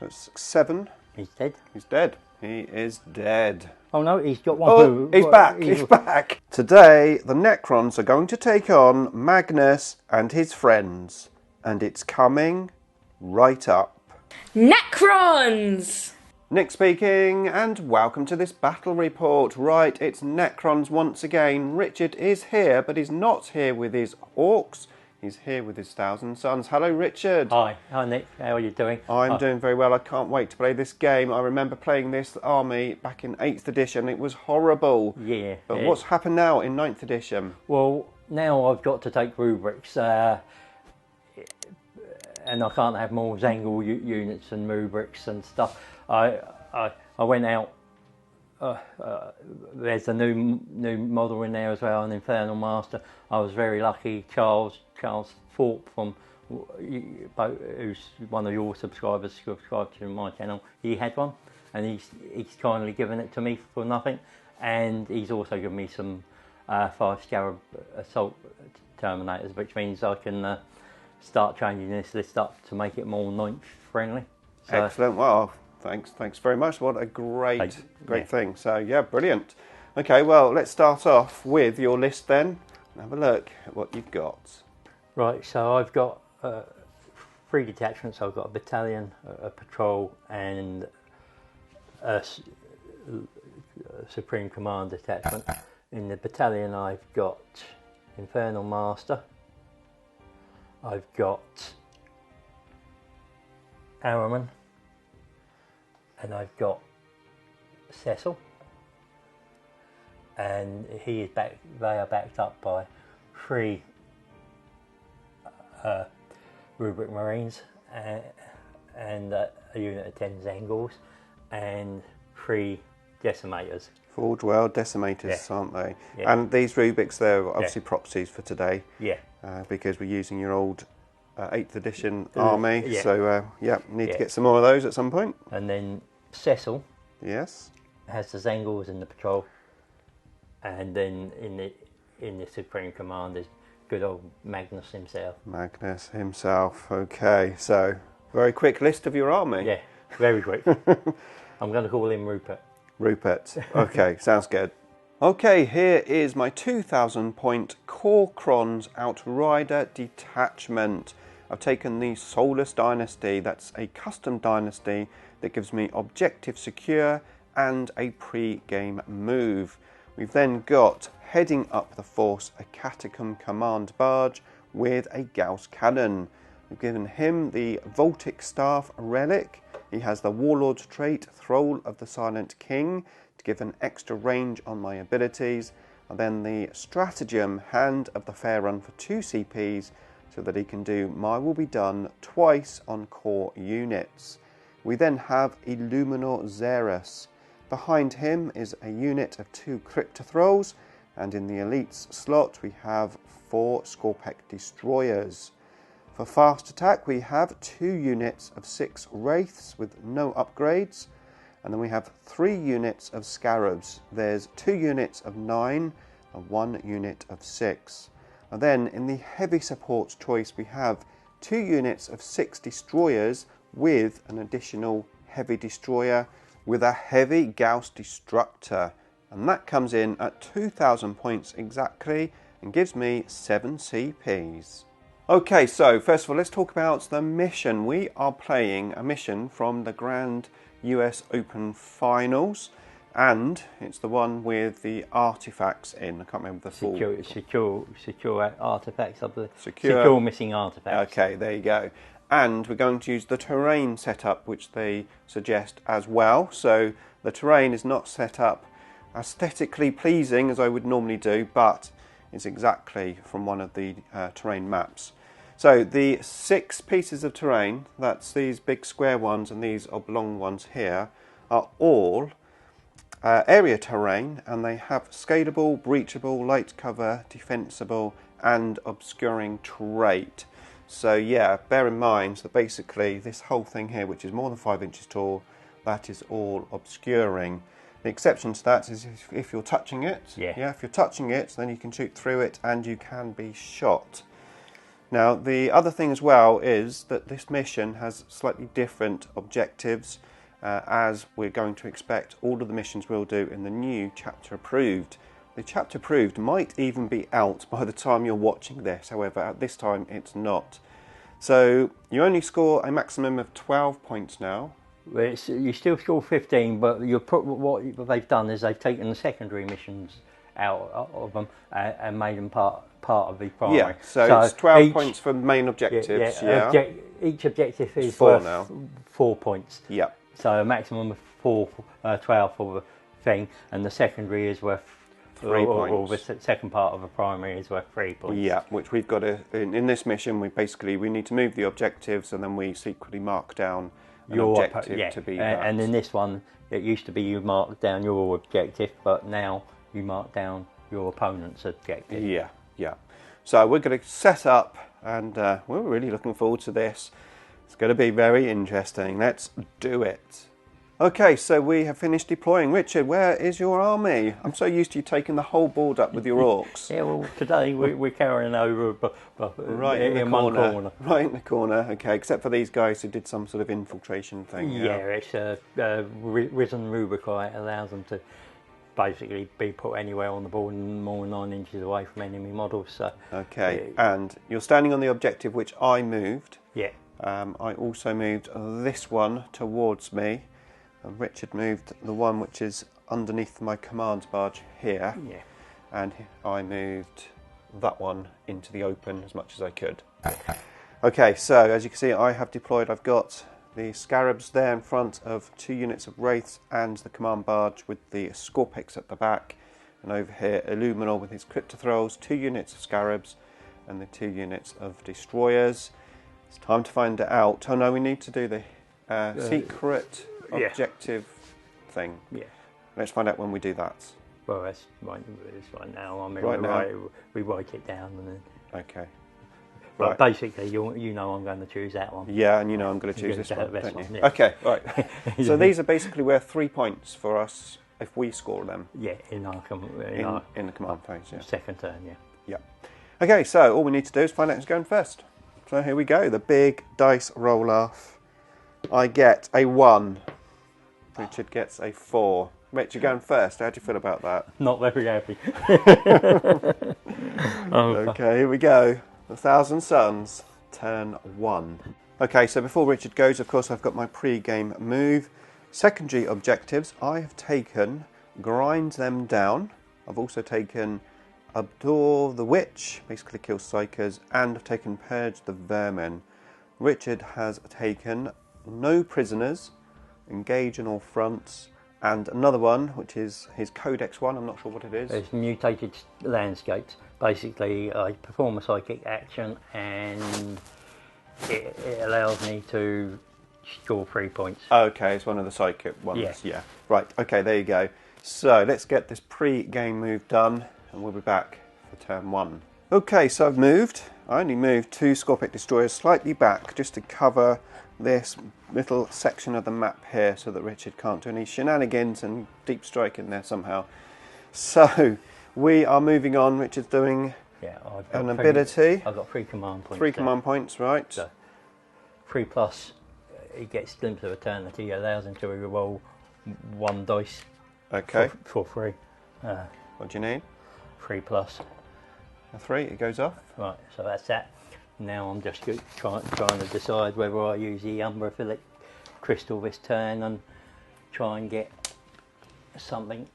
So it's 7. He's dead. He's dead. He is dead. Oh no, he's got one. Oh, he's back. He's back. Today, the Necrons are going to take on Magnus and his friends. And it's coming right up. Necrons! Nick speaking, and welcome to this battle report. Right, it's Necrons once again. Richard is here, but he's not here with his orcs. He's here with his 1,000 Sons. Hello, Richard. Hi Nick. How are you doing? I'm doing very well. I can't wait to play this game. I remember playing this army back in 8th edition. It was horrible. Yeah. But what's happened now in 9th edition? Well, now I've got to take rubrics, and I can't have more Zangle units and rubrics and stuff. I went out. There's a new model in there as well, an Infernal Master. I was very lucky. Charles Thorpe from who's one of your subscribers, subscribed to my channel. He had one, and he's kindly given it to me for nothing. And he's also given me some 5 Scarab Assault Terminators, which means I can start changing this list up to make it more 9th friendly. So, excellent. Well, thanks very much. What a great thing. So yeah, brilliant. Okay, well, let's start off with your list then. Have a look at what you've got. Right, so I've got 3 detachments. I've got a battalion, a patrol, and a Supreme Command detachment. In the battalion, I've got Infernal Master. I've got Arrowman. And I've got Cecil, and they are backed up by 3 Rubric Marines and a unit of 10 Zangles and 3 Decimators. Forge well, Decimators, aren't they? Yeah. And these Rubrics, they're obviously proxies for today. Yeah. Because we're using your old 8th edition army. Yeah. So need to get some more of those at some point. And then Cecil, yes, has the Zangles in the patrol, and then in the Supreme Command is good old Magnus himself. Magnus himself. Okay, so very quick list of your army. Yeah, very quick. I'm going to call him Rupert. Rupert. Okay, sounds good. Okay, here is my 2,000 point Corcrons Outrider detachment. I've taken the Soulless Dynasty. That's a custom dynasty that gives me objective secure and a pre-game move. We've then got, heading up the force, a Catacomb Command Barge with a Gauss Cannon. We've given him the Voltic Staff Relic. He has the Warlord's trait, Thrall of the Silent King, to give an extra range on my abilities. And then the Stratagem, Hand of the Fair Run for 2 CPs, so that he can do My Will Be Done twice on core units. We then have Illuminor Xerus. Behind him is a unit of 2 Cryptothralls, and in the Elites slot we have 4 Skorpek Destroyers. For fast attack we have 2 units of 6 Wraiths with no upgrades, and then we have 3 units of Scarabs. There's 2 units of 9 and 1 unit of 6. And then in the heavy support choice we have 2 units of 6 Destroyers with an additional heavy destroyer with a heavy Gauss Destructor, and that comes in at 2,000 points exactly and gives me 7 CPs. Okay, so first of all let's talk about the mission. We are playing a mission from the Grand US Open Finals, and it's the one with the artifacts in. I can't remember the full. Secure artifacts of the secure missing artifacts. Okay, there you go. And we're going to use the terrain setup, which they suggest as well. So the terrain is not set up aesthetically pleasing as I would normally do, but it's exactly from one of the terrain maps. So the 6 pieces of terrain, that's these big square ones and these oblong ones here, are all area terrain, and they have scalable, breachable, light cover, defensible, and obscuring trait. So yeah, bear in mind that basically this whole thing here, which is more than 5 inches tall, that is all obscuring. The exception to that is if you're touching it. Yeah. If you're touching it, then you can shoot through it and you can be shot. Now, the other thing as well is that this mission has slightly different objectives, as we're going to expect all of the missions we'll do in the new Chapter Approved. The Chapter Approved might even be out by the time you're watching this, however, at this time it's not. So, you only score a maximum of 12 points now. Well, you still score 15, but what they've done is they've taken the secondary missions out of them and made them part of the primary. Yeah, so it's 12 points for main objectives. Each objective is worth now 4 points. Yeah. So a maximum of 12 for the thing, and the secondary is worth 3 points. Or the second part of a primary is worth 3 points. Yeah, which we've got to, in this mission, we need to move the objectives, and then we secretly mark down an objective to be that. And in this one, it used to be you mark down your objective, but now you mark down your opponent's objective. Yeah, yeah. So we're going to set up, and we're really looking forward to this. It's going to be very interesting. Let's do it. Okay, so we have finished deploying. Richard, where is your army? I'm so used to you taking the whole board up with your orcs. Yeah, well, today we're carrying over right in the corner. Right in the corner, okay, except for these guys who did some sort of infiltration thing. Yeah, it's risen rubricite allows them to basically be put anywhere on the board and more than 9 inches away from enemy models. So okay, and you're standing on the objective which I moved. Yeah. I also moved this one towards me. And Richard moved the one which is underneath my command barge here. Yeah. And I moved that one into the open as much as I could. Okay, so as you can see, I have deployed. I've got the Scarabs there in front of 2 units of Wraiths and the command barge with the Scorpix at the back. And over here, Illuminor with his Cryptothralls, 2 units of Scarabs and the 2 units of Destroyers. It's time to find it out. Oh no, we need to do the secret objective thing. Yeah. Let's find out when we do that. Well, that's right now. I mean, we write it down and then. Okay. But basically, you know I'm going to choose that one. Yeah, and you know I'm going to choose this one, don't you? Yeah. Okay, right. So these are basically worth 3 points for us if we score them. Yeah, in the command phase, yeah. Second turn, yeah. Yeah. Okay, so all we need to do is find out who's going first. So here we go, the big dice roll off. I get a 1. Richard gets a 4. Rich, you're going first. How do you feel about that? Not very happy. Okay, here we go. 1,000 Suns, turn 1. Okay, so before Richard goes, of course, I've got my pre-game move. Secondary objectives, I have taken Grind Them Down. I've also taken Abdor the Witch, basically kill Psychers, and I've taken Purge the Vermin. Richard has taken No Prisoners, Engage on all fronts, and another one, which is his Codex one. I'm not sure what it is. It's Mutated Landscapes. Basically, I perform a psychic action and it allows me to score 3 points. Okay, it's one of the psychic ones. Yeah. Right, okay, there you go. So let's get this pre-game move done and we'll be back for turn 1. Okay, so I've moved. I only moved 2 Scorpic Destroyers slightly back just to cover this little section of the map here so that Richard can't do any shenanigans and deep strike in there somehow. So we are moving on. Richard's doing an ability. I've got 3 command points. 3 command points, right. So 3+, he gets Glimpse of Eternity, allows him to reroll 1 dice. Okay. For free. What do you need? 3+. A 3, it goes off. Right, so that's that. Now I'm just trying to decide whether I use the Umbraphilic Crystal this turn and try and get something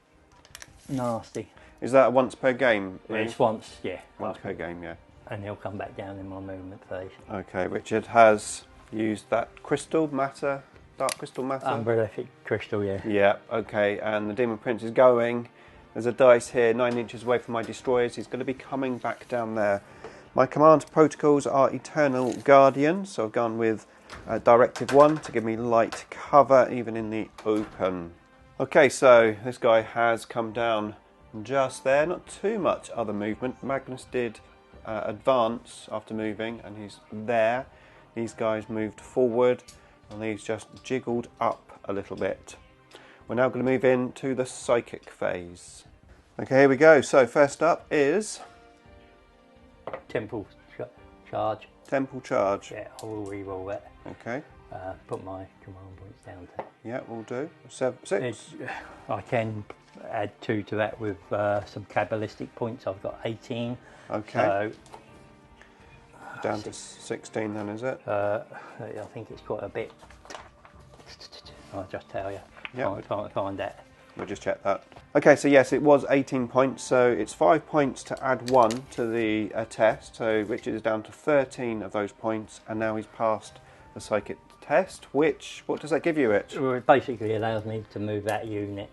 nasty. Is that a once per game? It's once, yeah. Once per game, yeah. And he'll come back down in my movement phase. Okay, Richard has used that crystal matter, dark crystal matter. Umbraphilic Crystal, yeah. Yeah, okay, and the Demon Prince is going. There's a dice here, 9 inches away from my destroyers. He's going to be coming back down there. My command protocols are Eternal Guardian, so I've gone with Directive 1 to give me light cover even in the open. Okay, so this guy has come down just there, not too much other movement. Magnus did advance after moving and he's there. These guys moved forward and these just jiggled up a little bit. We're now going to move into the psychic phase. Okay, here we go. So first up is Temple charge. Temple charge. Yeah, I will re-roll that. Okay. Put my command points down to. Yeah, we'll do. 6. I can add 2 to that with some Kabbalistic points. I've got 18. Okay. So, down to 16 then, is it? I think it's quite a bit. I'll just tell you. Yeah. Can't find that. We'll just check that. Okay, so yes, it was 18 points, so it's 5 points to add 1 to the test, so Richard is down to 13 of those points, and now he's passed the psychic test, what does that give you, Rich? Well, it basically allows me to move that unit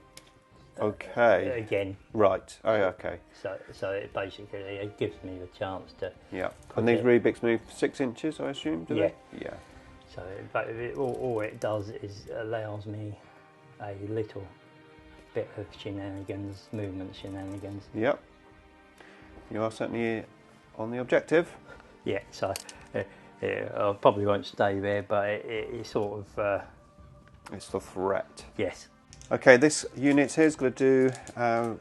again. Right, oh, okay. So it basically it gives me the chance to... Yeah, and these Rubik's move 6 inches, I assume, do they? Yeah. So all it does is allows me a little bit of shenanigans, movement shenanigans. Yep. You are certainly on the objective. Yeah, so I probably won't stay there, but it sort of... it's the threat. Yes. Okay, this unit here is going to do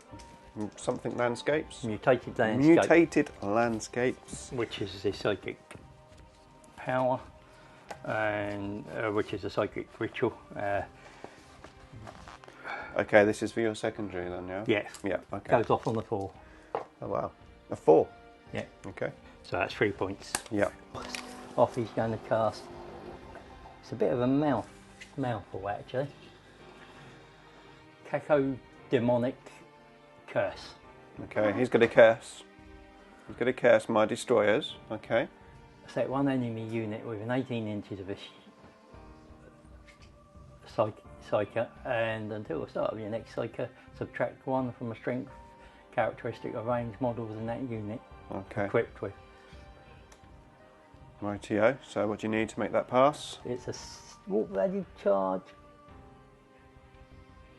something landscapes. Mutated landscape. Mutated landscapes. Which is the psychic power, and which is a psychic ritual. Okay, this is for your secondary then, yeah? Yeah. Yeah, okay. Goes off on the 4. Oh, wow. A 4? Yeah. Okay. So that's 3 points. Yeah. Off he's going to cast. It's a bit of a mouthful actually. Cacodemonic curse. Okay, he's going to curse. He's going to curse my destroyers. Okay. Set one enemy unit within 18 inches of a psyker, and until the start of your next psyker, subtract 1 from a strength characteristic of range model within that unit. Okay. Equipped with. Rightio. So what do you need to make that pass? It's a walk value charge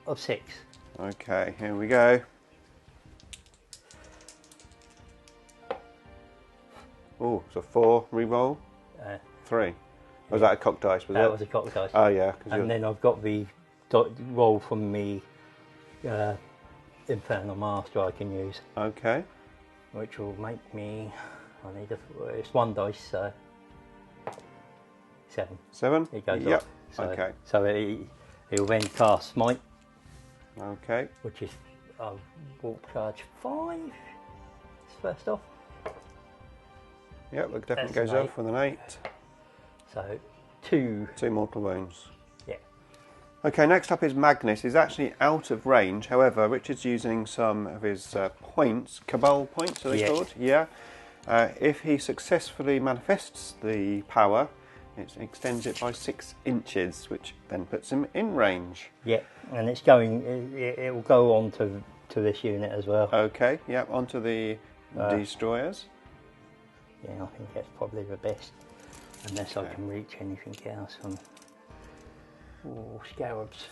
of 6. Okay, here we go. Oh, so 4, re-roll. 3. Was that a cock dice? That was a cock dice. Oh yeah. And then I've got the roll from the Infernal Master I can use. Okay. Which will make me. It's 1 dice, so 7. 7. It goes yep. off. So, okay. So he'll then cast Smite. Okay. Which is walk charge 5. First off. Yep, that definitely goes off with an 8. So 2 mortal wounds. Yeah. Okay, next up is Magnus. He's actually out of range. However, Richard's using some of his points, Cabal points, are they called? Yeah. If he successfully manifests the power, it extends it by 6 inches, which then puts him in range. Yeah, and it's going. It will go on to this unit as well. Okay. Yep. Onto the destroyers. Yeah, I think that's probably the best, unless I can reach anything else from scarabs.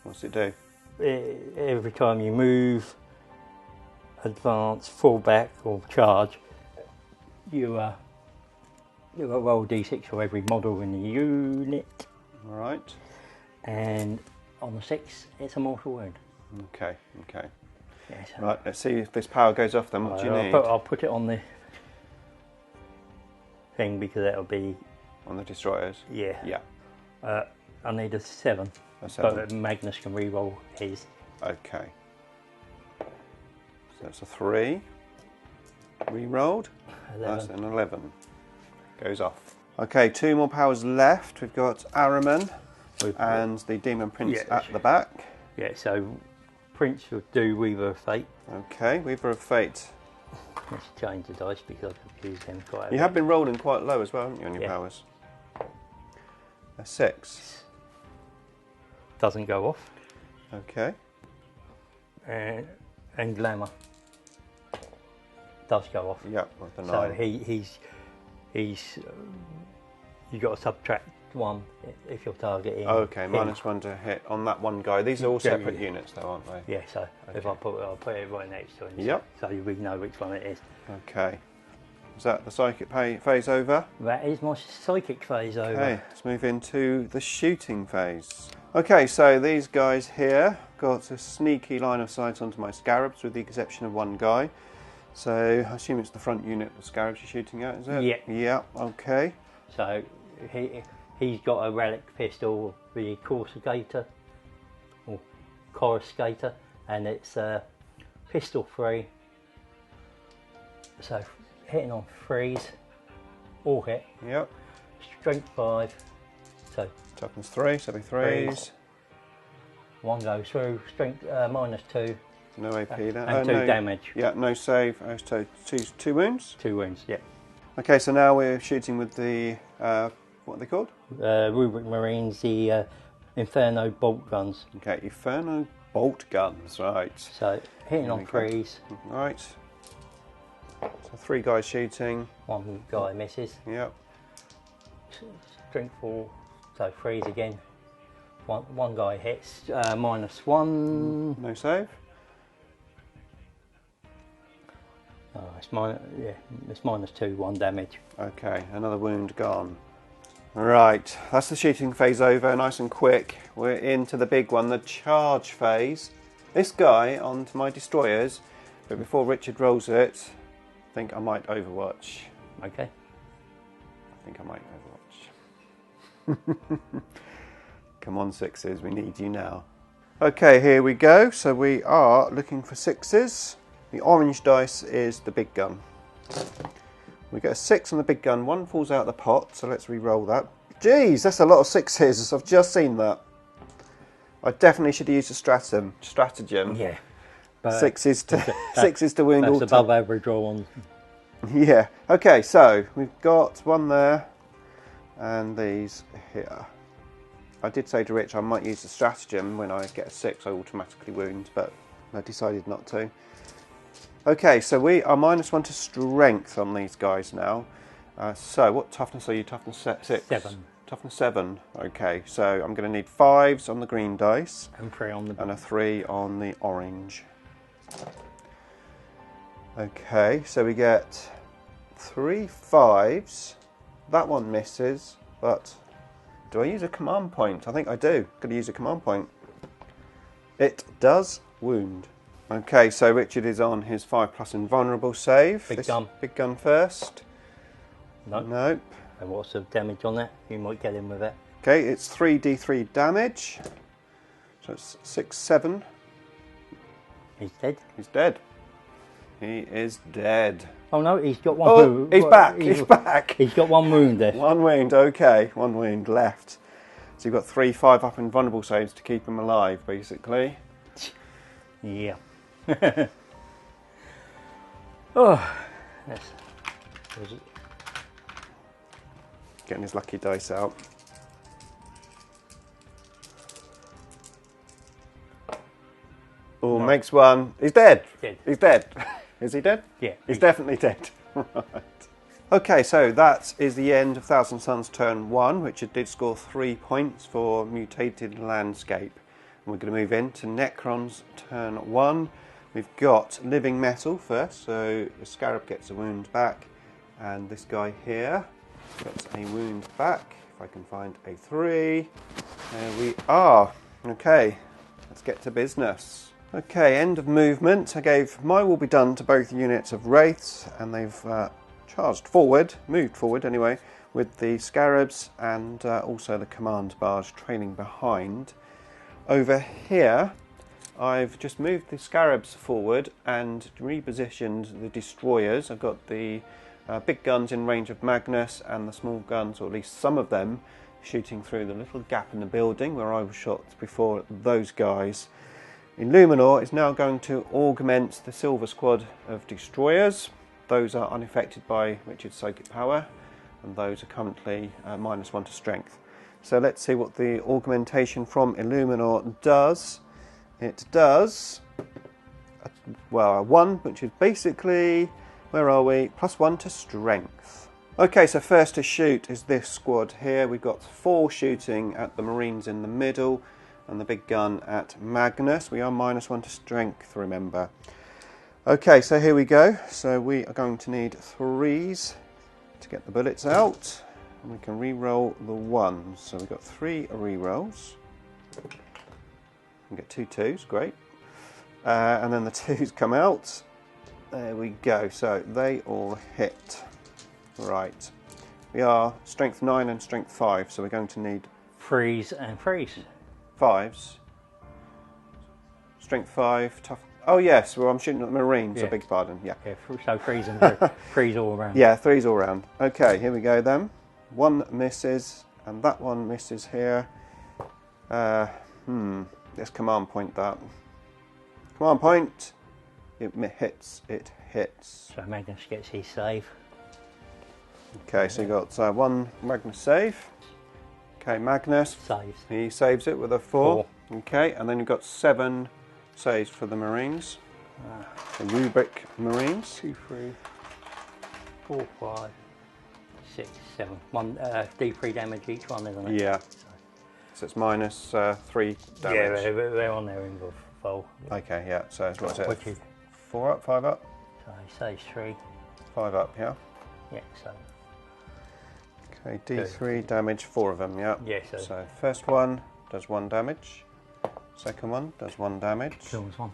What's it do? Every time you move, advance, fall back, or charge, you roll d6 for every model in the unit. All right. And on the 6, it's a mortal wound. Okay. Okay. Yeah, so right. Let's see if this power goes off. Then what do you need? I'll put it on the thing because that'll be on the destroyers. Yeah. Yeah. I need a 7. A 7. But Magnus can re-roll his. Okay. So that's a 3. Re-rolled. That's an 11. Goes off. Okay, 2 more powers left. We've got Araman and the Demon Prince at the back. Yeah, so Prince will do Weaver of Fate. Okay, Weaver of Fate. Let's change the dice because I've used them quite a bit. You have been rolling quite low as well, haven't you, on your powers? A 6. Doesn't go off. Okay. And Glamour does go off. Yep, with the 9. So he's you got to subtract 1 if you're targeting. Okay, -1 to hit on that one guy. These are all separate units, though, aren't they? Yeah. So if I'll put it right next to him. Yep. So we know which one it is. Okay. Is that the psychic phase over? That is my psychic phase over. Okay, let's move into the shooting phase. Okay, so these guys here got a sneaky line of sight onto my scarabs, with the exception of 1 guy. So I assume it's the front unit the Scarabs you're shooting at, is it? Yeah. Yeah, okay. So he's got a relic pistol, the Coruscator, or Coruscator, and it's pistol free. So hitting on threes, all hit. Yep. Strength 5. So Toughness 3, so it'll be threes. One goes through. Strength -2. No AP there. And 2 damage. Yeah, no save. Oh, so two wounds. 2 wounds. Yeah. Okay, so now we're shooting with the what are they called? Rubric Marines, the Inferno bolt guns. Okay, Inferno bolt guns. Right. So hitting on threes. Right. So 3 guys shooting. 1 guy misses. Yep. Strength 4. So threes again. One guy hits. -1. No save. Oh, it's -2. 1 damage. Okay, another wound gone. Right, that's the shooting phase over, nice and quick. We're into the big one, the charge phase. This guy onto my destroyers, but before Richard rolls it, I think I might overwatch. Okay. I think I might overwatch. Come on, sixes, we need you now. Okay, here we go. So we are looking for sixes. The orange dice is the big gun. We get a 6 on the big gun, 1 falls out of the pot, so let's re-roll that. Jeez, that's a lot of sixes, I've just seen that. I definitely should have used a stratagem. Yeah. But Sixes to wound all. That's above average roll on. Yeah. Okay, so we've got one there, and these here. I did say to Rich I might use the stratagem. When I get a 6 I automatically wound, but I decided not to. Okay, so we are -1 to strength on these guys now. So what toughness are you? Toughness 6? 7. Toughness 7. Okay, so I'm going to need 5s on the green dice. And 3 on the blue. And a 3 on the orange. Okay, so we get 3 5s. That one misses, but do I use a command point? I think I do. Going to use a command point. It does wound. Okay, so Richard is on his 5+ invulnerable save. Big gun. Big gun first. Nope. Nope. And what's the damage on that? You might get in with it. Okay, it's 3d3 damage. So it's 6, 7. He's dead. He's dead. He is dead. Oh no, he's got one wound. He's back. He's back. He's got 1 wound there. 1 wound, okay. 1 wound left. So you've got 3 5+ invulnerable saves to keep him alive, basically. Yeah. Oh, that's Getting his lucky dice out. Oh, makes 1. He's dead. Dead. He's dead. Is he dead? Yeah. He's definitely dead. Right. Okay, so that is the end of Thousand Suns turn 1, which it did score 3 points for Mutated Landscape. And we're going to move into Necron's turn 1. We've got Living Metal first, so the Scarab gets a wound back, and this guy here gets a wound back. If I can find a 3. There we are. Okay, let's get to business. Okay, end of movement. I gave My Will Be Done to both units of Wraiths, and they've charged forward, moved forward anyway, with the Scarabs and also the command barge trailing behind. Over here, I've just moved the Scarabs forward and repositioned the destroyers. I've got the big guns in range of Magnus and the small guns, or at least some of them, shooting through the little gap in the building where I was shot before those guys. Illuminor is now going to augment the Silver Squad of destroyers. Those are unaffected by Richard's psychic power, and those are currently -1 to strength. So let's see what the augmentation from Illuminor does. It does, well, 1, which is basically, where are we? +1 to strength. Okay, so first to shoot is this squad here. We've got 4 shooting at the Marines in the middle, and the big gun at Magnus. We are -1 to strength, remember. Okay, so here we go. So we are going to need 3s to get the bullets out, and we can re-roll the 1s. So we've got 3 re-rolls. We get 2 2s, great. And then the 2s come out. There we go. So they all hit. Right. We are strength 9 and strength 5, so we're going to need Freeze and freeze. 5s. Strength 5, tough. Oh yes, well I'm shooting at the Marines. Yeah. I beg your pardon. Yeah. Yeah, so freeze and freeze all around. Yeah, 3s all round. Okay, here we go then. 1 misses, and that one misses here. Let's command point that. Command point. It hits. It hits. So Magnus gets his save. Okay, so you got 1 Magnus save. Okay, Magnus. Saves. He saves it with a 4. 4. Okay, and then you've got 7 saves for the Marines. The Rubric Marines. 2, 3, 4, 5, 6, 7. 1 D3 damage each one, isn't it? Yeah. So it's minus 3 damage. Yeah, they're on their involved full. Okay, yeah. So what's it? Which is 4 up, 5 up? so he saves 3. 5 up, yeah. Yeah, so Okay, D3 damage, 4 of them, yeah. yeah, So first one does 1 damage. Second one does 1 damage. kills 1.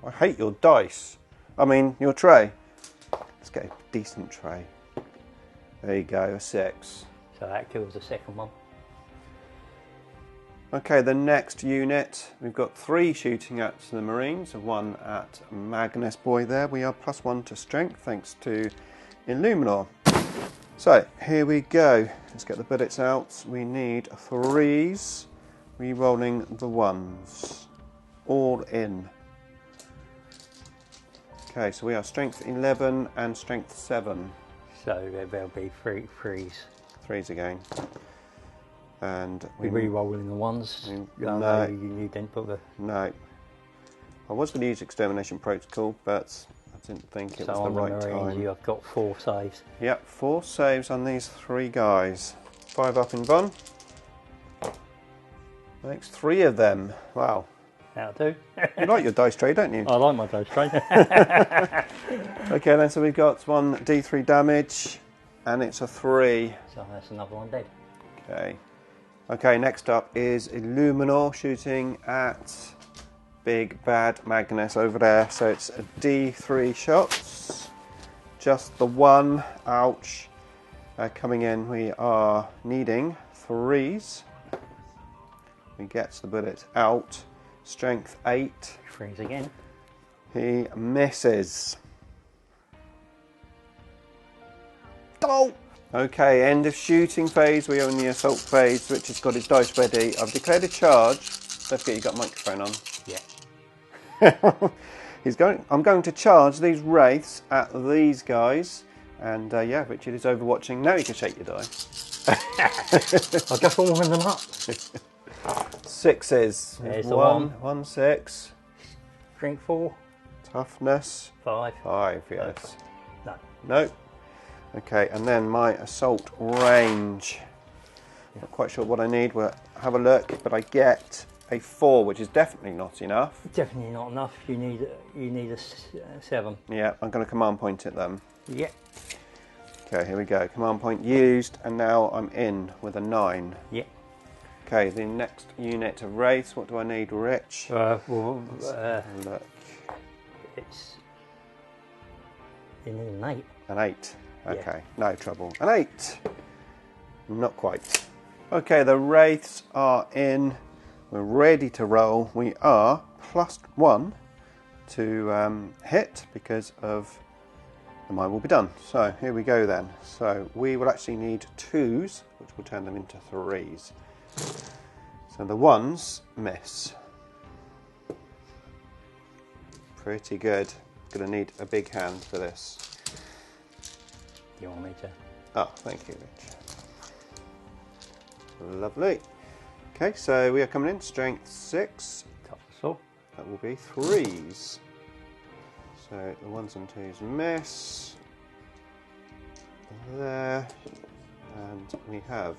I hate your dice. I mean, your tray. Let's get a decent tray. There you go, a 6. So that kills the second one. Okay, the next unit, we've got 3 shooting at the Marines, 1 at Magnus Boy there. We are +1 to strength thanks to Illuminor. So, here we go. Let's get the bullets out. We need 3s, re-rolling the 1s. All in. Okay, so we are strength 11 and strength 7. So there'll be 3 freeze. 3s again. And We re-rolling the ones. No. You didn't put the. No. I was going to use Extermination Protocol, but I didn't think it So was the on the right Marines, time. you've got 4 saves. Yep, 4 saves on these 3 guys. 5 up in Von. Makes 3 of them. Wow. That'll do. You like your dice tray, don't you? I like my dice tray. Okay, then so we've got 1 D3 damage, and it's a 3. So that's another one dead. Okay. Okay, next up is Illuminor shooting at Big Bad Magnus over there. So it's a D3 shots. Just the 1. Ouch. Coming in, we are needing 3s. He gets the bullet out. Strength 8. Freeze again. He misses. Oh! Okay, end of shooting phase. We are in the assault phase. Richard's got his dice ready. I've declared a charge. Don't forget you got a microphone on. Yeah. I'm going to charge these wraiths at these guys. And yeah, Richard is overwatching. Now you can shake your die. I'll just warm them up. 6s. There's the 1, 6. Drink 4. Toughness. 5. 5, yes. No. No. Okay, and then my assault range. Not quite sure what I need. We'll have a look, but I get a 4, which is definitely not enough. Definitely not enough. You need a 7. Yeah, I'm going to command point it then. Yeah. Okay, here we go. Command point used, and now I'm in with a 9. Yeah. Okay, the next unit of wraiths. What do I need, Rich? Well, Look, it's you need an 8. an 8. Yeah. Okay, no trouble. An 8. Not quite. Okay, the wraiths are in. We're ready to roll. We are +1 to hit because of the mine will be done. So here we go then. So we will actually need 2s, which will turn them into 3s. So the 1s miss. Pretty good. Gonna need a big hand for this. You want me to? Oh, thank you, Rich. Lovely. Okay, so we are coming in strength 6. Top of the saw. That will be 3s. So the 1s and 2s miss. There. And we have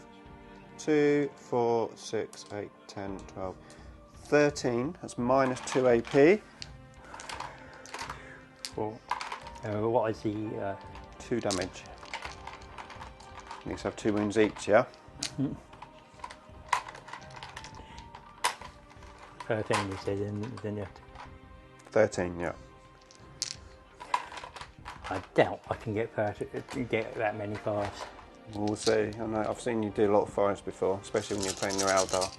2, 4, 6, 8, 10, 12, 13. That's -2 AP. 4. What is the 2 damage. Needs to have 2 wounds each, yeah? 13 you said, then you have to. 13, yeah. I doubt I can get that many fires. We'll see. I know, I've seen you do a lot of fires before, especially when you're playing your Eldar.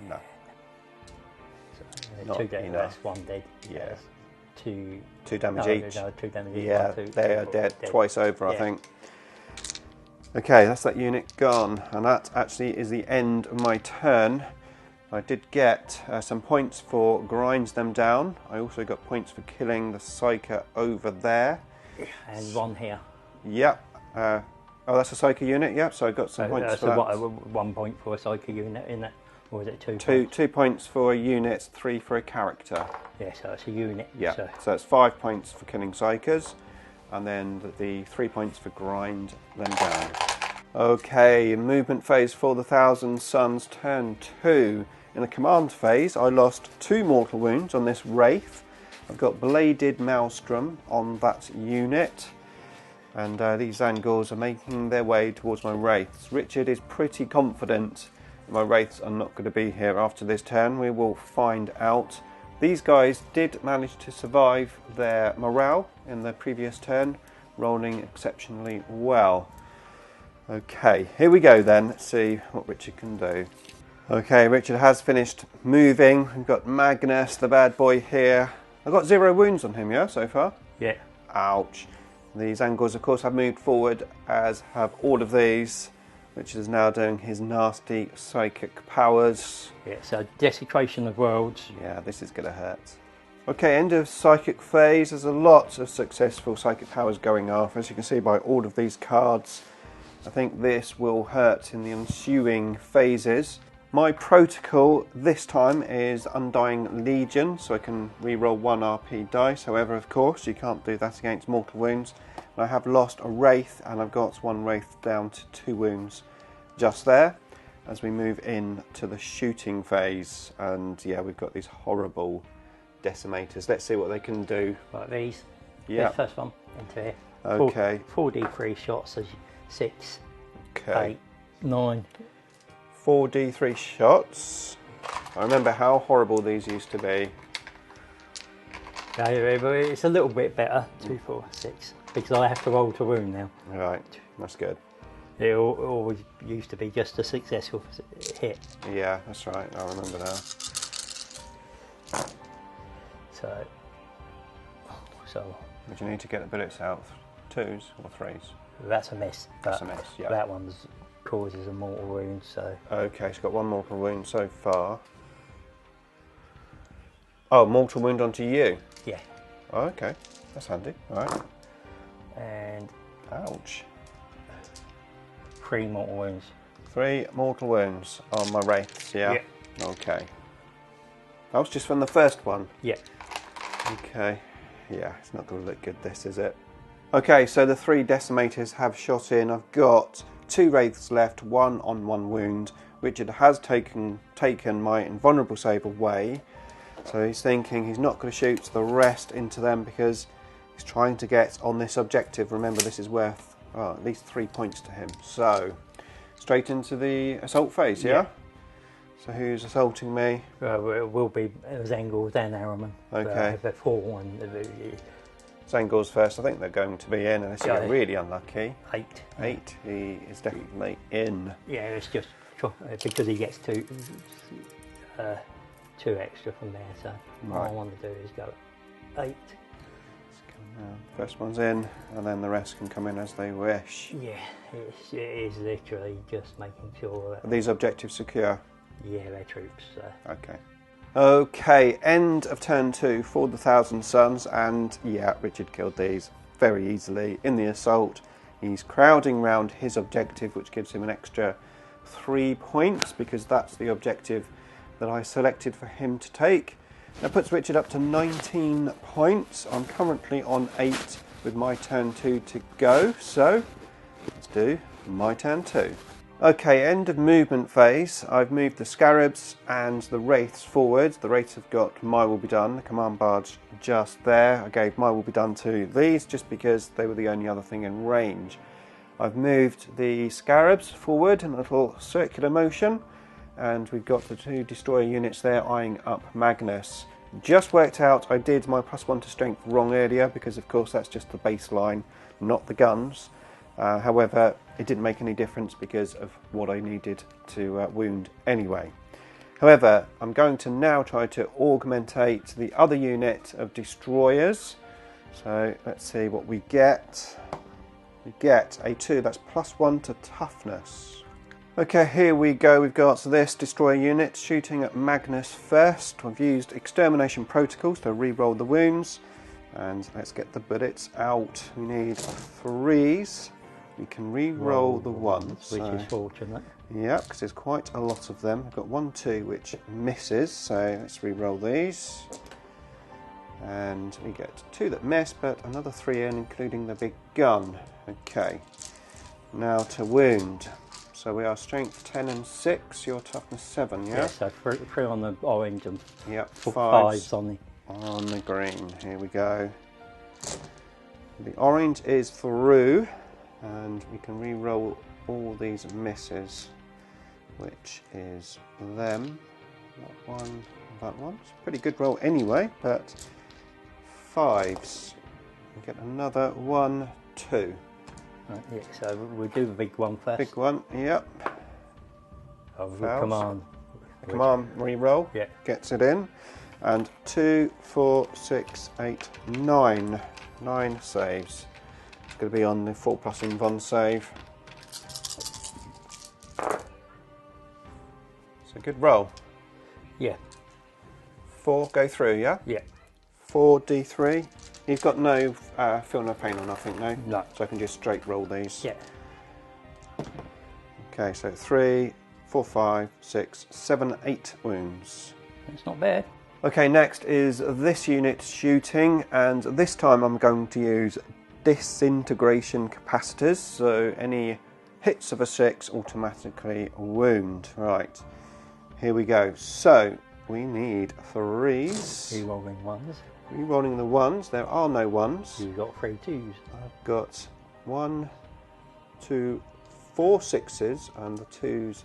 No. So, two dead, that's one dead. Yeah. Two damage each. No, 2 damage each. Yeah, they are dead twice over, yeah. I think. Okay, that's that unit gone, and that actually is the end of my turn. I did get some points for grinds them down. I also got points for killing the Psyker over there. And one here. Yep. Oh, that's a Psyker unit, yep, so I got some points for that. So 1 point for a Psyker unit in that, or is it 2 points? 2 points for a unit, 3 for a character. Yeah, so it's a unit. Yeah, so it's 5 points for killing Psykers, and then the 3 points for grind them down. Okay, movement phase for the Thousand Suns, turn 2. In the command phase, I lost 2 mortal wounds on this Wraith. I've got Bladed Maelstrom on that unit, and these Angles are making their way towards my Wraiths. Richard is pretty confident that my Wraiths are not going to be here after this turn. We will find out. These guys did manage to survive their morale in the previous turn, rolling exceptionally well. Okay, here we go then. Let's see what Richard can do. Okay, Richard has finished moving. We've got Magnus, the bad boy here. I've got 0 wounds on him, yeah, so far? Yeah. Ouch. These Angles, of course, have moved forward, as have all of these. Richard is now doing his nasty psychic powers. Yeah, so Desecration of Worlds. Yeah, this is going to hurt. Okay, end of psychic phase. There's a lot of successful psychic powers going off, as you can see by all of these cards. I think this will hurt in the ensuing phases. My protocol this time is Undying Legion, so I can reroll 1 RP dice. However, of course, you can't do that against mortal wounds. And I have lost a Wraith, and I've got 1 Wraith down to 2 wounds just there, as we move in to the shooting phase. And yeah, we've got these horrible decimators. Let's see what they can do. Like these. Yeah. This first one into here. Okay. 4d3 shots, so 6, Okay. 8, 9. 4d3 shots. I remember how horrible these used to be. It's a little bit better. 2, 4, 6. Because I have to roll to wound now. Right, that's good. It always used to be just a successful hit. Yeah, that's right. I remember now. So. Would you need to get the bullets out? 2s or 3s? That's a miss. That's a miss, yeah. That one causes a mortal wound, so. Okay, she's got 1 mortal wound so far. Oh, mortal wound onto you? Yeah. Oh, okay, that's handy. All right. And. Ouch. 3 mortal wounds. 3 mortal wounds on my Wraiths, yeah? Yeah. Okay. That was just from the first one? Yeah. Okay. Yeah, it's not going to look good, this, is it? Okay, so the 3 decimators have shot in. I've got 2 Wraiths left, 1 on 1 wound. Richard has taken my invulnerable save away. So he's thinking he's not going to shoot the rest into them because he's trying to get on this objective. Remember, this is worth at least 3 points to him. So, straight into the assault phase, yeah? So who's assaulting me? It will be Zangles and Araman. Okay. The 4 and Zangles first. I think they're going to be in unless you get really unlucky. 8. 8. He is definitely in. Yeah, it's just because he gets 2 extra from there. So what I want to do is go 8. First one's in, and then the rest can come in as they wish. Yeah, it is literally just making sure that. Are these objectives secure? Yeah, they're troops. Okay. Okay, end of turn 2 for the Thousand Suns, and yeah, Richard killed these very easily in the assault. He's crowding round his objective, which gives him an extra 3 points because that's the objective that I selected for him to take. That puts Richard up to 19 points. I'm currently on 8 with my turn 2 to go, so let's do my turn 2. Okay, end of movement phase. I've moved the Scarabs and the Wraiths forward. The Wraiths have got My Will Be Done, the command barge just there. I gave My Will Be Done to these just because they were the only other thing in range. I've moved the Scarabs forward in a little circular motion, and we've got the 2 destroyer units there eyeing up Magnus. Just worked out I did my +1 to strength wrong earlier, because of course that's just the baseline, not the guns. However, it didn't make any difference because of what I needed to wound anyway. However, I'm going to now try to augmentate the other unit of destroyers. So let's see what we get. We get a 2, that's +1 to toughness. Okay, here we go. We've got this destroyer unit shooting at Magnus first. We've used extermination protocols to re-roll the wounds. And let's get the bullets out. We need 3s. We can re-roll the 1s. Which is fortunate. Yeah, because there's quite a lot of them. I've got 1, 2 which misses, so let's re-roll these. And we get 2 that miss, but another 3 in, including the big gun. Okay, now to wound. So we are strength 10 and 6, your toughness 7, yeah? Yeah, so 3 on the orange and yep, 5s on the green. Here we go. The orange is through, and we can re-roll all these misses, which is them. That one, that one. It's a pretty good roll anyway, but 5s. We get another 1, 2. Right, yeah, so we'll do the big one first. Big one, yep. Command. Command re-roll, yeah. Gets it in. And 2, 4, 6, 8, 9. 9 saves. It's going to be on the 4+ in Von save. It's a good roll. Yeah. 4 go through, yeah? Yeah. 4d3. You've got no feel no pain or nothing, no? No. So I can just straight roll these. Yeah. Okay, so 3, 4, 5, 6, 7, 8 wounds. It's not bad. Okay, next is this unit shooting, and this time I'm going to use disintegration capacitors, so any hits of a 6 automatically wound. Right, here we go. So we need 3s. Re-rolling 1s. Re-rolling the 1s. There are no 1s. You've got 3 2s. I've got 1, 2, 4 6s, and the 2s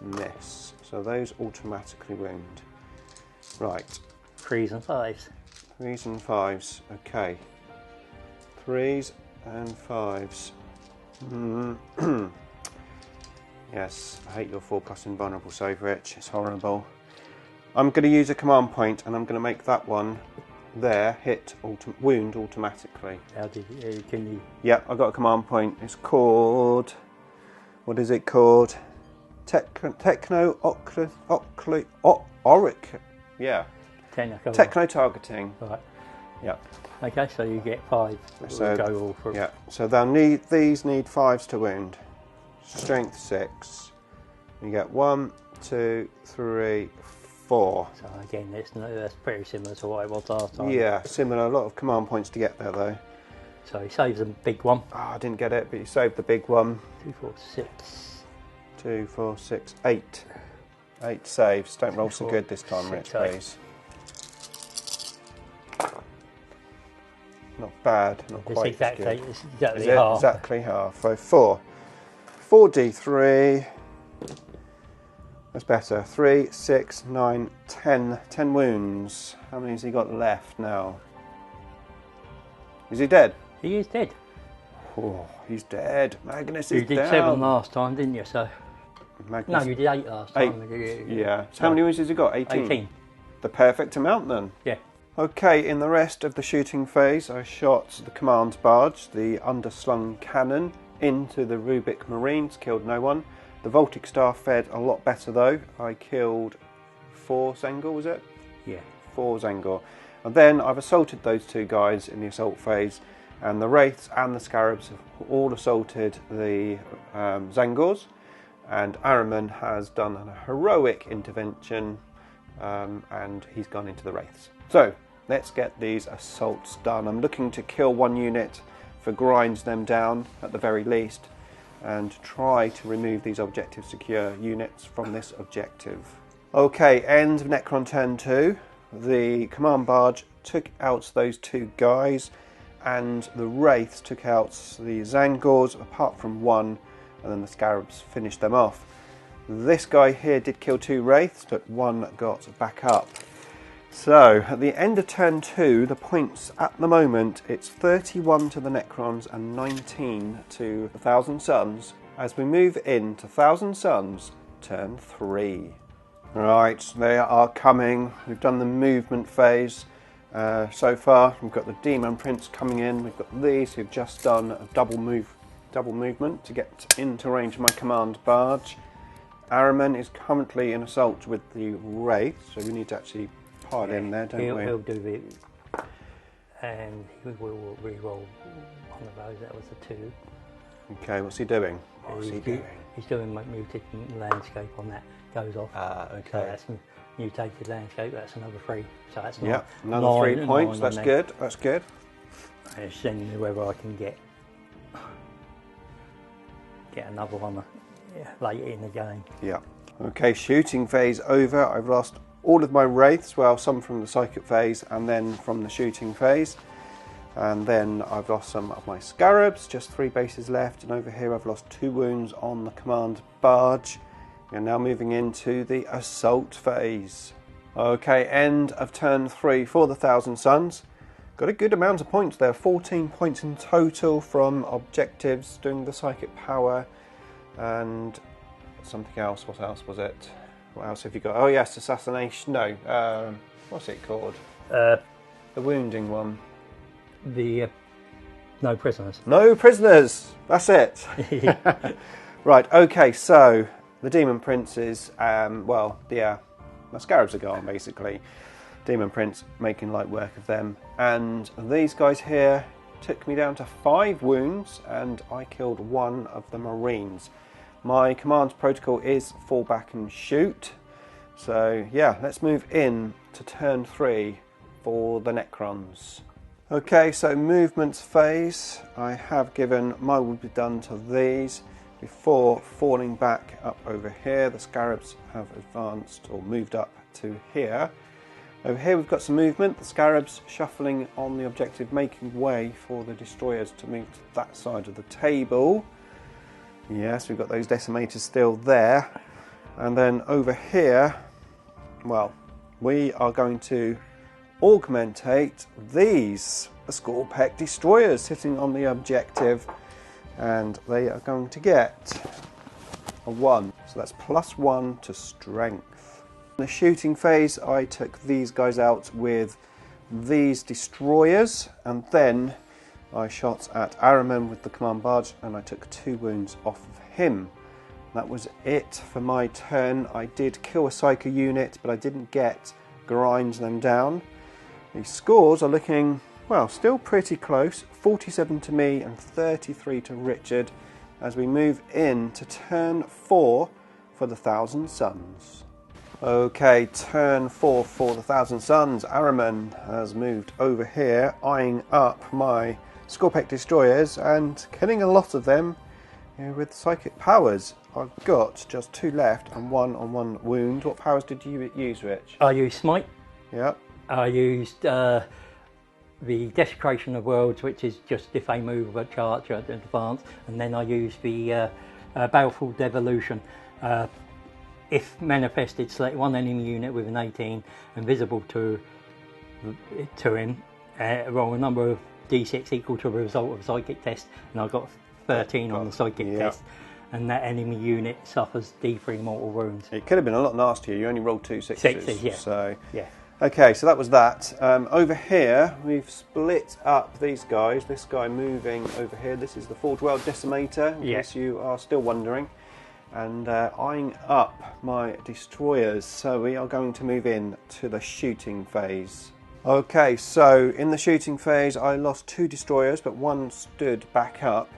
miss. So those automatically wound. Right. 3s and 5s. 3s and 5s. Okay. 3s and 5s. Yes, I hate your 4+ invulnerable save, Rich. It's horrible. I'm going to use a command point, and I'm going to make that one there wound automatically. How did you, can you? Yeah, I've got a command point. It's called, what is it called? Techno targeting. Right. Yeah. Okay, so you get 5. So go all through. yeah. So these need 5s to wound. Strength 6. You get 1, 2, 3, 4. So again, that's pretty similar to what it was last time. Yeah, similar. A lot of command points to get there though. So he saves a big one. Oh, I didn't get it, but you saved the big one. 2, 4, 6. 2, 4, 6, 8. 8 saves. Don't roll so good this time, Rich, please. Not bad, not quite exactly, good. it's exactly Is it? half. Exactly half. So 4. 4d3. That's better. 3, 6, 9, 10. 10 wounds. How many has he got left now? Is he dead? He is dead. Oh, he's dead. Magnus is You did down. 7 last time, didn't you? So Magnus, no, you did 8 last time. yeah. So how many wounds has he got? 18? 18. The perfect amount then. Yeah. Okay, in the rest of the shooting phase, I shot the command barge, the underslung cannon, into the Rubik Marines, killed no one. The Voltic Star fared a lot better though. I killed 4 Zengor, was it? Yeah. 4 Zengor. And then I've assaulted those 2 guys in the assault phase, and the Wraiths and the Scarabs have all assaulted the Zengors, and Araman has done a heroic intervention, and he's gone into the Wraiths. So, let's get these assaults done. I'm looking to kill 1 unit for grinds them down at the very least, and try to remove these objective secure units from this objective. Okay, end of Necron turn 2. The command barge took out those 2 guys, and the Wraiths took out the Zangors apart from 1, and then the Scarabs finished them off. This guy here did kill 2 wraiths, but 1 got back up. So at the end of turn 2, the points at the moment, it's 31 to the Necrons and 19 to the Thousand Suns. As we move into Thousand Suns, turn 3. Right, they are coming. We've done the movement phase. So far, we've got the Demon Prince coming in. We've got these who've just done a double movement to get into range of my command barge. Araman is currently in assault with the Wraith, so we need to actually pile in there, don't we? He'll do it, and he will re-roll one of those. That was a 2. Okay, what's he doing? He's doing muted landscape on that. Goes off. Okay. So that's mutated landscape. That's another 3. So that's another 3 points. That's good. That's good. And it's sending me whether I can get another one later in the game. Yeah. Okay, shooting phase over. I've lost all of my wraiths, well, some from the psychic phase and then from the shooting phase. And then I've lost some of my scarabs, just 3 bases left. And over here I've lost 2 wounds on the command barge. We're now moving into the assault phase. Okay, end of turn 3 for the Thousand Suns. Got a good amount of points there, 14 points in total from objectives, doing the psychic power and something else. What else was it? What else have you got? Oh yes, assassination. No, what's it called? The wounding one. No prisoners. No prisoners. That's it. Right. Okay. So the Demon Princes. Well, yeah, my scarabs are gone basically. Demon Prince making light work of them, and these guys here took me down to 5 wounds, and I killed 1 of the Marines. My command protocol is fall back and shoot. So yeah, let's move in to turn 3 for the Necrons. Okay, so movements phase. I have given my will be done to these before falling back up over here. The scarabs have advanced or moved up to here. Over here we've got some movement. The scarabs shuffling on the objective, making way for the destroyers to move to that side of the table. Yes, we've got those decimators still there. And then over here, well, we are going to augmentate these Scorpec destroyers sitting on the objective, and they are going to get a 1. So that's +1 to strength. In the shooting phase, I took these guys out with these destroyers, and then I shot at Araman with the command barge, and I took 2 wounds off of him. That was it for my turn. I did kill a Psycho unit, but I didn't grind them down. The scores are looking, well, still pretty close. 47 to me and 33 to Richard as we move in to turn 4 for the Thousand Suns. Okay, turn 4 for the Thousand Suns. Araman has moved over here, eyeing up my Scorpec destroyers and killing a lot of them with psychic powers. I've got just 2 left and 1 on 1 wound. What powers did you use, Rich? I used Smite. Yeah. I used the Desecration of Worlds, which is just if they move a charge at advance, and then I used the Baleful Devolution. If manifested, select 1 enemy unit with an 18 and visible to him, roll a number of d6 equal to the result of a psychic test, and I got 13 on the psychic test, and that enemy unit suffers d3 mortal wounds. It could have been a lot nastier. You only rolled 2 6s. 6s, yeah. So yeah. Okay, so that was that. Over here, we've split up these guys. This guy moving over here. This is the Forge World Decimator, in case you are still wondering. And eyeing up my destroyers. So we are going to move in to the shooting phase. Okay, so in the shooting phase, I lost 2 destroyers, but 1 stood back up.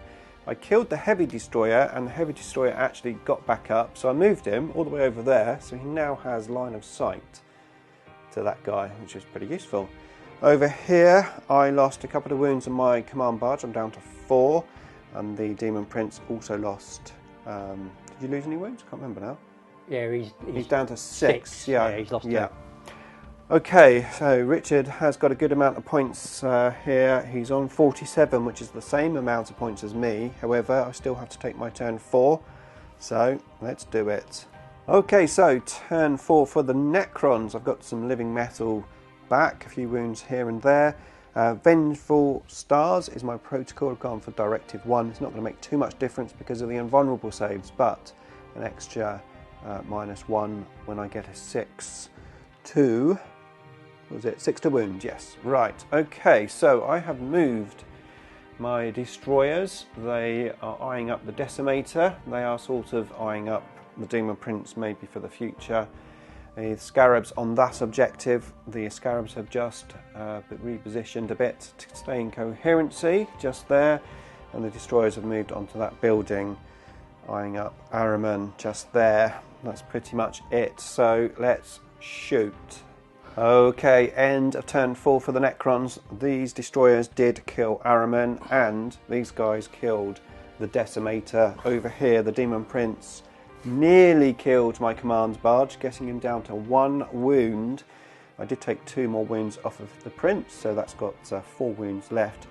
I killed the heavy destroyer, and the heavy destroyer actually got back up. So I moved him all the way over there, so he now has line of sight to that guy, which is pretty useful. Over here, I lost a couple of wounds on my command barge. I'm down to 4, and the Demon Prince also lost. Did you lose any wounds? I can't remember now. Yeah, he's down to 6. Yeah, he's lost 2. Okay, so Richard has got a good amount of points here. He's on 47, which is the same amount of points as me. However, I still have to take my turn 4. So let's do it. Okay, so turn 4 for the Necrons. I've got some living metal back, a few wounds here and there. Vengeful Stars is my protocol. I've gone for Directive 1. It's not going to make too much difference because of the invulnerable saves, but an extra -1 when I get a 6 to... What was it? 6 to wound, yes. Right, okay, so I have moved my destroyers. They are eyeing up the Decimator. They are sort of eyeing up the Demon Prince maybe for the future. The Scarabs on that objective. The Scarabs have just repositioned a bit to stay in coherency, just there. And the destroyers have moved onto that building, eyeing up Ahriman just there. That's pretty much it. So let's shoot. Okay, end of turn 4 for the Necrons. These destroyers did kill Ahriman, and these guys killed the Decimator over here. The Demon Prince nearly killed my command barge, getting him down to 1 wound. I did take 2 more wounds off of the Prince, so that's got 4 wounds left.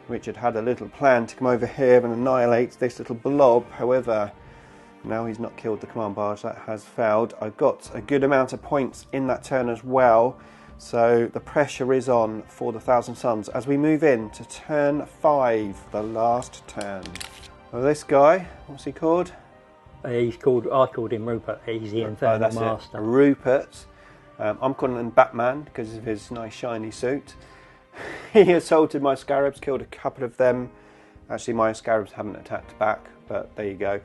Richard had a little plan to come over here and annihilate this little blob. However, now he's not killed the command barge. That has failed. I've got a good amount of points in that turn as well, so the pressure is on for the Thousand Suns as we move in to turn 5, the last turn. Well, this guy, what's he called? I called him Rupert. He's the Infernal Master. Rupert. I'm calling him Batman because of his nice shiny suit. He assaulted my Scarabs, killed a couple of them. Actually, my Scarabs haven't attacked back, but there you go.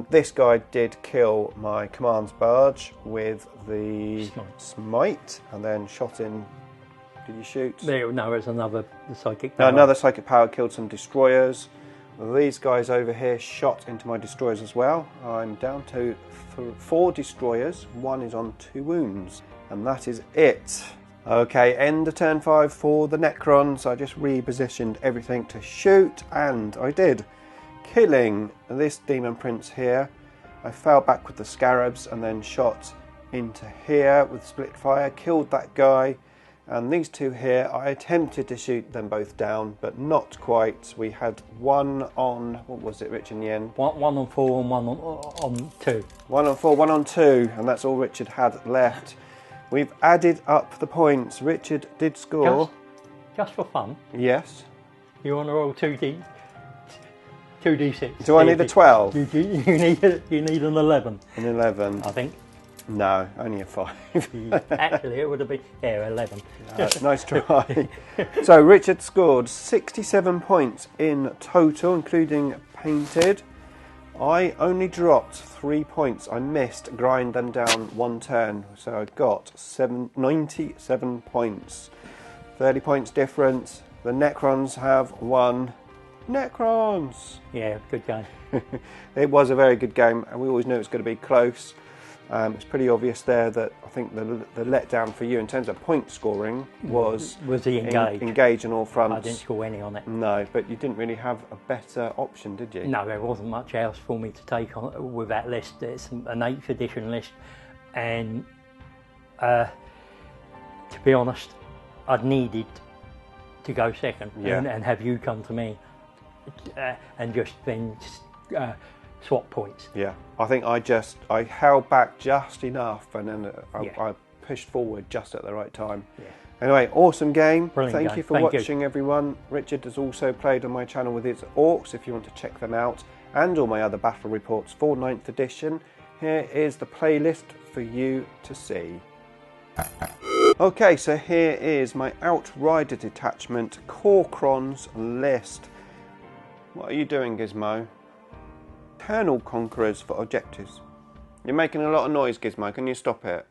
This guy did kill my commands barge with the smite, and then shot in. Did you shoot? No, it's another psychic power. No, another psychic power killed some destroyers. These guys over here shot into my destroyers as well. I'm down to 4 destroyers. 1 is on 2 wounds, and that is it. Okay, end of turn 5 for the Necrons. I just repositioned everything to shoot, and I did, killing this Demon Prince here. I fell back with the Scarabs and then shot into here with split fire, killed that guy. And these 2 here, I attempted to shoot them both down, but not quite. We had 1 on, what was it, Rich, in the end? 1 on 4 and 1 on 2. 1 on 4, 1 on 2, and that's all Richard had left. We've added up the points. Richard did score. Just for fun? Yes. You want to roll 2d6? Do I need a 12? You need an 11. An 11. I think. No, only a 5. Actually, it would have been, 11. Nice try. So Richard scored 67 points in total, including painted. I only dropped 3 points. I missed, grind them down 1 turn. So I got 97 points. 30 points difference. The Necrons have won. Necrons! Yeah, good game. It was a very good game, and we always knew it was going to be close. It's pretty obvious there that I think the letdown for you in terms of point scoring was the engage. Engage on all fronts. I didn't score any on it. No, but you didn't really have a better option, did you? No, there wasn't much else for me to take on with that list. It's an 8th edition list, and to be honest, I'd needed to go second and have you come to me and just then swap points. Yeah, I think I held back just enough, and then I pushed forward just at the right time. Yeah. Anyway, awesome game. Brilliant Thank game. you for watching, everyone. Richard has also played on my channel with his orcs, if you want to check them out, and all my other battle reports for 9th edition. Here is the playlist for you to see. Okay, so here is my Outrider detachment Necron list. What are you doing, Gizmo? Eternal Conquerors for objectives. You're making a lot of noise, Gizmo. Can you stop it?